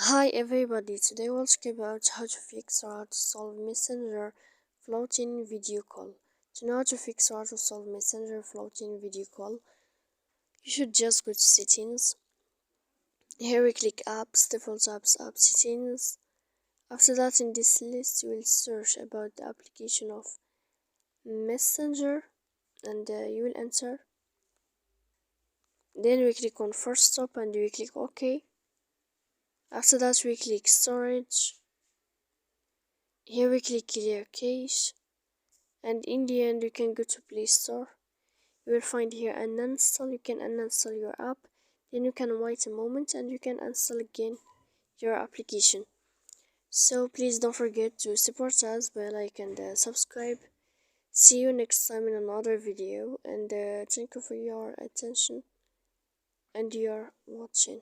Hi everybody, today we'll talk about how to fix or how to solve Messenger floating video call. To know how to fix or how to solve Messenger floating video call, you should just go to settings. Here we click apps, default apps, app settings. After that, in this list you will search about the application of Messenger and you will enter. Then we click on first stop and we click OK. After that we click storage. Here we click clear cache, and in the end you can go to Play Store. You will find here uninstall. You can uninstall your app, then you can wait a moment and you can install again your application. So please don't forget to support us by like and subscribe. See you next time in another video, and thank you for your attention and your watching.